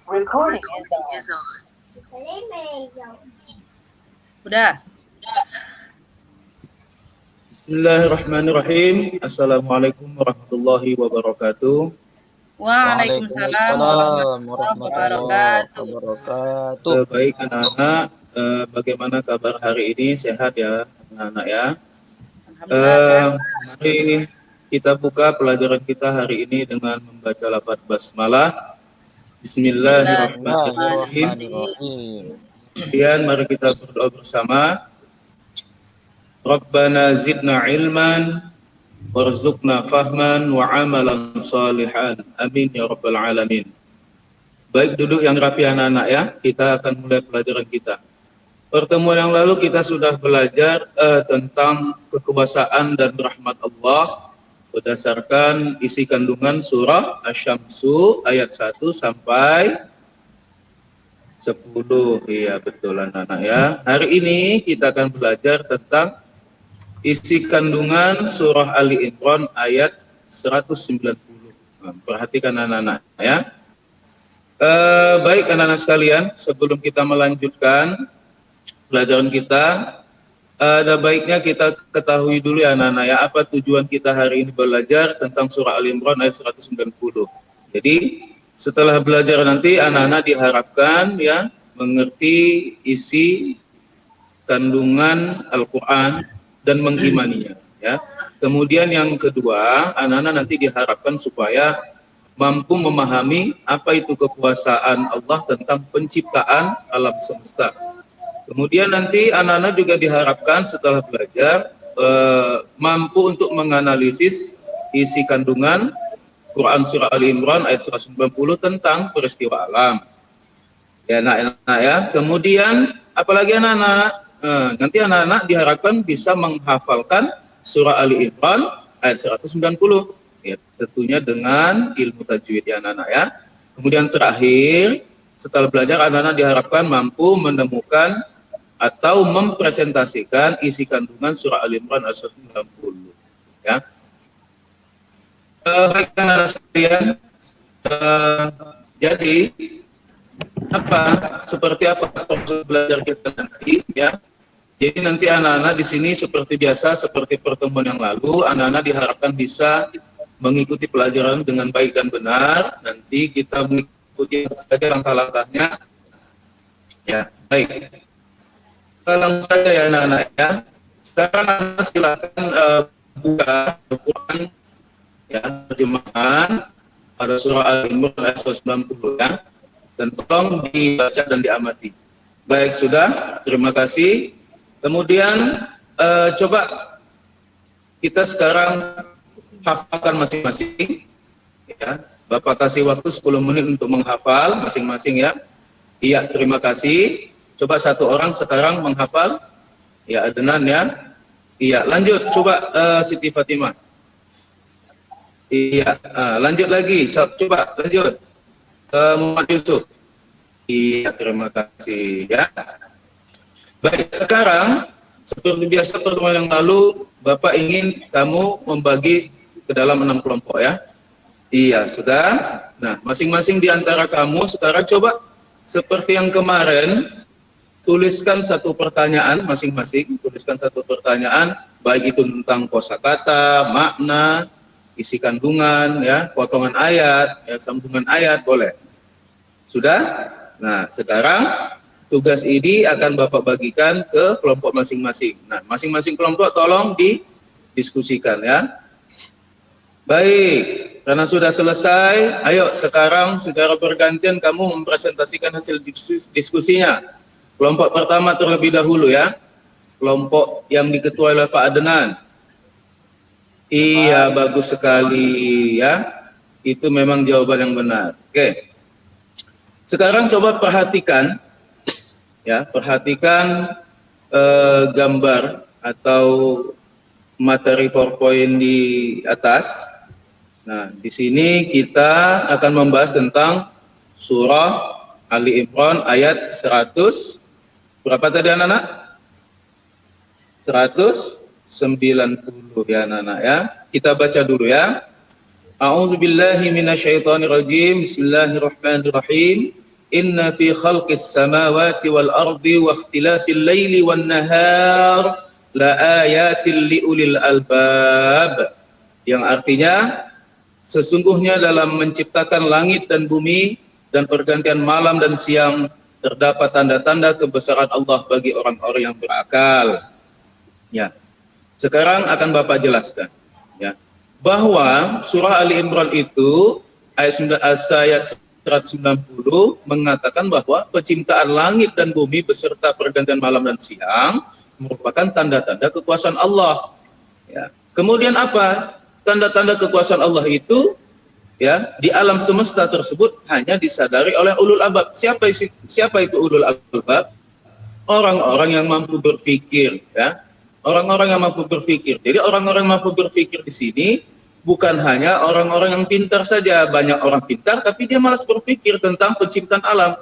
Recording is on. Udah. Bismillahirrahmanirrahim. Assalamualaikum warahmatullahi wabarakatuh. Waalaikumsalam warahmatullahi wabarakatuh. Baik anak-anak, bagaimana kabar hari ini? Sehat ya anak-anak ya? Alhamdulillah. Mari kita buka pelajaran kita hari ini dengan membaca lafaz basmalah. Bismillahirrahmanirrahim. Kemudian mari kita berdoa bersama. Rabbana zidna ilman warzuqna fahman wa amalan salihan. Amin ya rabbal alamin. Baik, duduk yang rapi anak-anak ya. Kita akan mulai pelajaran kita. Pertemuan yang lalu kita sudah belajar tentang kekuasaan dan rahmat Allah berdasarkan isi kandungan surah Asy-Syamsu ayat 1 sampai 10. Iya betul anak-anak ya. Hari ini kita akan belajar tentang isi kandungan surah Ali Imran ayat 190. Nah, perhatikan anak-anak ya. Baik anak-anak sekalian, sebelum kita melanjutkan pelajaran kita, ada baiknya kita ketahui dulu ya anak-anak ya, apa tujuan kita hari ini belajar tentang surah Ali Imran ayat 190. Jadi setelah belajar nanti anak-anak diharapkan ya mengerti isi kandungan Al-Quran dan mengimaninya ya. Kemudian yang kedua, anak-anak nanti diharapkan supaya mampu memahami apa itu kekuasaan Allah tentang penciptaan alam semesta. Kemudian nanti anak-anak juga diharapkan setelah belajar mampu untuk menganalisis isi kandungan Quran surah Ali Imran ayat 190 tentang peristiwa alam. Ya anak-anak ya. Kemudian apalagi anak-anak? Nanti anak-anak diharapkan bisa menghafalkan surah Ali Imran ayat 190 ya, tentunya dengan ilmu tajwid ya anak-anak ya. Kemudian terakhir setelah belajar anak-anak diharapkan mampu menemukan atau mempresentasikan isi kandungan surah Ali Imran ayat 190 ya. Baik anak-anak sekalian, jadi seperti apa proses belajar kita nanti ya. Jadi nanti anak-anak di sini seperti biasa, seperti pertemuan yang lalu, anak-anak diharapkan bisa mengikuti pelajaran dengan baik dan benar. Nanti kita mengikuti saja langkah-langkahnya. Ya, baik. Langsung saja ya anak-anak ya. Sekarang anak silakan buka Al-Quran ya, terjemahan pada surah Al-Imran ayat 190 ya. Dan tolong dibaca dan diamati. Baik, sudah. Terima kasih. Kemudian coba kita sekarang hafalkan masing-masing. Ya, Bapak kasih waktu 10 menit untuk menghafal masing-masing ya. Iya, terima kasih. Coba satu orang sekarang menghafal. Ya, Adnan ya. Iya, lanjut. Coba Siti Fatimah. Iya, lanjut lagi. Coba lanjut. Muhammad Yusuf. Iya, terima kasih ya. Baik, sekarang seperti biasa pertemuan yang lalu, Bapak ingin kamu membagi ke dalam 6 kelompok ya. Iya, sudah. Nah, masing-masing di antara kamu sekarang coba seperti yang kemarin, tuliskan satu pertanyaan masing-masing, tuliskan satu pertanyaan, baik itu tentang kosakata, makna, isi kandungan, ya, potongan ayat, ya, sambungan ayat, boleh. Sudah? Nah, sekarang tugas ini akan Bapak bagikan ke kelompok masing-masing. Nah, masing-masing kelompok tolong didiskusikan ya. Baik, karena sudah selesai, ayo sekarang secara bergantian kamu mempresentasikan hasil diskusinya. Kelompok pertama terlebih dahulu ya. Kelompok yang diketuai oleh Pak Adnan. Iya, bagus sekali ya. Itu memang jawaban yang benar. Oke. Sekarang coba perhatikan ya, perhatikan gambar atau materi PowerPoint di atas. Nah, di sini kita akan membahas tentang surah Ali Imran ayat 100 berapa tadi anak-anak? 190 ya anak-anak ya. Kita baca dulu ya. A'udzubillahi minasyaitonirrajim. Bismillahirrahmanirrahim. inna fi khalqis samawati wal ardi wa ikhtilafil laili wan nahar la ayatil liulil albab, yang artinya sesungguhnya dalam menciptakan langit dan bumi dan pergantian malam dan siang terdapat tanda-tanda kebesaran Allah bagi orang-orang yang berakal. Ya. Sekarang akan Bapak jelaskan, ya, bahwa surah Ali Imran itu ayat 190 mengatakan bahwa penciptaan langit dan bumi beserta pergantian malam dan siang merupakan tanda-tanda kekuasaan Allah. Ya. Kemudian apa? Tanda-tanda kekuasaan Allah itu, ya, di alam semesta tersebut hanya disadari oleh ulul albab. Siapa itu ulul albab? Orang-orang yang mampu berpikir, ya. Orang-orang yang mampu berpikir. Jadi orang-orang yang mampu berpikir di sini bukan hanya orang-orang yang pintar saja. Banyak orang pintar tapi dia malas berpikir tentang penciptaan alam.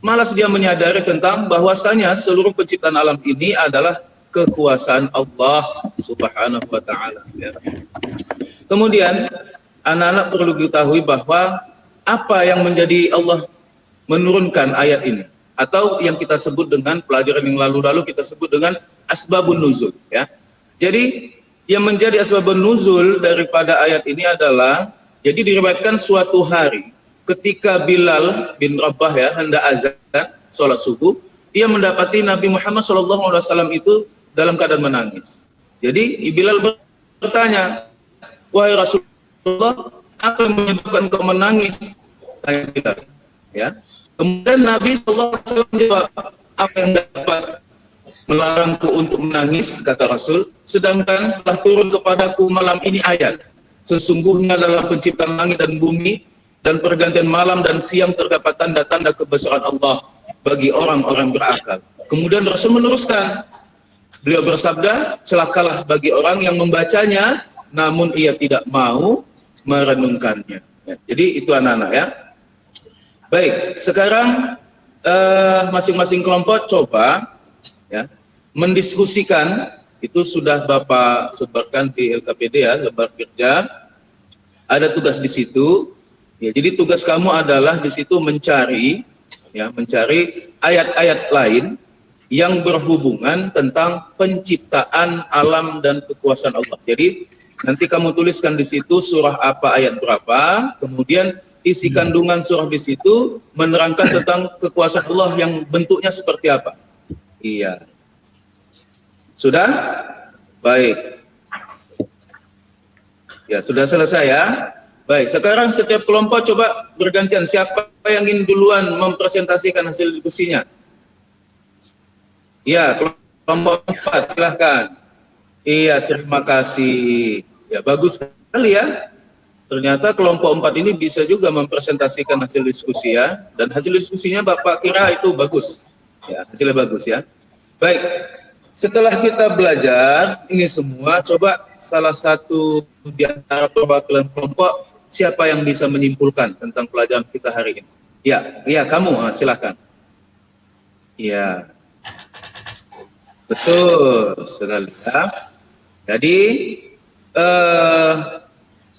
Malas dia menyadari tentang bahwasanya seluruh penciptaan alam ini adalah kekuasaan Allah Subhanahu wa taala, ya. Kemudian anak-anak perlu diketahui bahwa apa yang menjadi Allah menurunkan ayat ini, atau yang kita sebut dengan pelajaran yang lalu-lalu kita sebut dengan asbabun nuzul, ya. Jadi yang menjadi asbabun nuzul daripada ayat ini adalah, jadi diriwayatkan suatu hari ketika Bilal bin Rabah, ya, hendak azan sholat subuh, ia mendapati Nabi Muhammad SAW itu dalam keadaan menangis. Jadi Bilal bertanya, wahai Rasulullah, apa yang menyebabkan kau menangis? Tanya Bilal, ya. Kemudian Nabi SAW menjawab, apa yang dapat melarangku untuk menangis, kata Rasul, sedangkan telah turun kepadaku malam ini ayat, sesungguhnya dalam penciptaan langit dan bumi dan pergantian malam dan siang terdapat tanda-tanda kebesaran Allah bagi orang-orang berakal. Kemudian Rasul meneruskan, beliau bersabda, celakalah bagi orang yang membacanya namun ia tidak mau merenungkannya, ya. Jadi itu anak-anak, ya. Baik, sekarang masing-masing kelompok coba, ya, mendiskusikan. Itu sudah Bapak sebarkan di LKPD, ya, lebar kerja. Ada tugas di situ. Ya, jadi tugas kamu adalah di situ mencari, ya, mencari ayat-ayat lain yang berhubungan tentang penciptaan alam dan kekuasaan Allah. Jadi nanti kamu tuliskan di situ surah apa ayat berapa, kemudian isi kandungan surah di situ menerangkan tentang kekuasaan Allah yang bentuknya seperti apa. Iya. Sudah? Baik. Ya, sudah selesai, ya. Baik, sekarang setiap kelompok coba bergantian. Siapa yang ingin duluan mempresentasikan hasil diskusinya? Iya, kelompok 4, silahkan. Iya, terima kasih. Ya, bagus sekali, ya. Ternyata kelompok 4 ini bisa juga mempresentasikan hasil diskusi, ya. Dan hasil diskusinya Bapak kira itu bagus. Ya, hasilnya bagus, ya. Baik, setelah kita belajar ini semua, coba salah satu di antara perwakilan kelompok, siapa yang bisa menyimpulkan tentang pelajaran kita hari ini? Ya, kamu, silahkan. Ya, betul sekali, ya. Jadi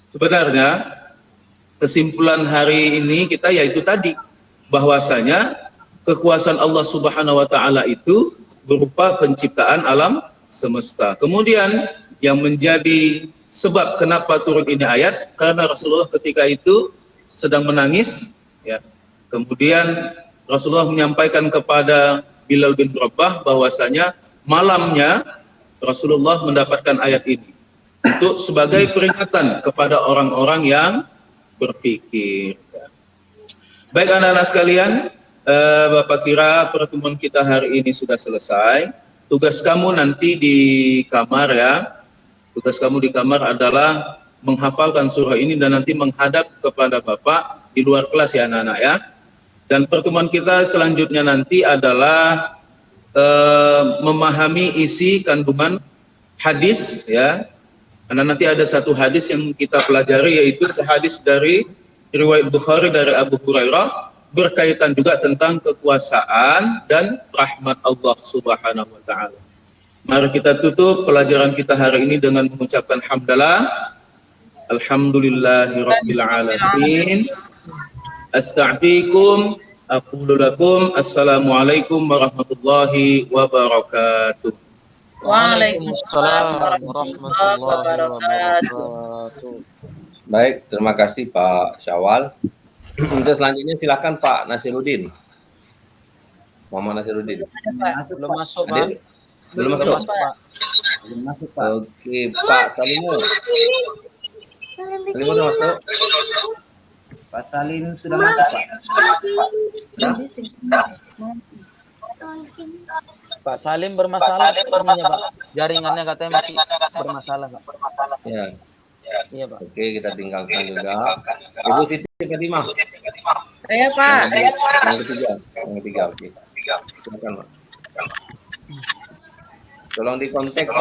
sebenarnya kesimpulan hari ini kita yaitu tadi, bahwasanya kekuasaan Allah Subhanahu wa taala itu berupa penciptaan alam semesta. Kemudian yang menjadi sebab kenapa turun ini ayat, karena Rasulullah ketika itu sedang menangis, ya. Kemudian Rasulullah menyampaikan kepada Bilal bin Rabah bahwasanya malamnya Rasulullah mendapatkan ayat ini untuk sebagai peringatan kepada orang-orang yang berpikir. Baik anak-anak sekalian, Bapak kira pertemuan kita hari ini sudah selesai. Tugas kamu nanti di kamar, ya. Tugas kamu di kamar adalah menghafalkan surah ini dan nanti menghadap kepada Bapak di luar kelas, ya anak-anak, ya. Dan pertemuan kita selanjutnya nanti adalah memahami isi kandungan hadis, ya. Karena nanti ada satu hadis yang kita pelajari, yaitu hadis dari riwayat Bukhari dari Abu Hurairah, berkaitan juga tentang kekuasaan dan rahmat Allah Subhanahu wa taala. Mari kita tutup pelajaran kita hari ini dengan mengucapkan hamdalah. Alhamdulillahirabbil alamin. Astaghfirukum Aqulu lakum assalamualaikum warahmatullahi wabarakatuh. Waalaikumsalam warahmatullahi wabarakatuh. Baik, terima kasih Pak Syawal. Untuk selanjutnya silakan Pak Nasiruddin. Muhammad Nasiruddin. Belum masuk, Pak. Hadir? Belum masuk. Pak. Belum masuk, Pak. Oke, Pak Salimur. Salimur udah masuk. Pak Salim sudah masuk, Pak. Pak Salim bermasalah ininya, Pak. Jaringannya katanya masih bermasalah, Pak. Ya. Iya, Pak. Oke, kita tinggalkan juga. Ibu Siti Fatimah. Saya, Pak. Yang ketiga. Oke. Silakan, Pak. Tolong di kontak Pak.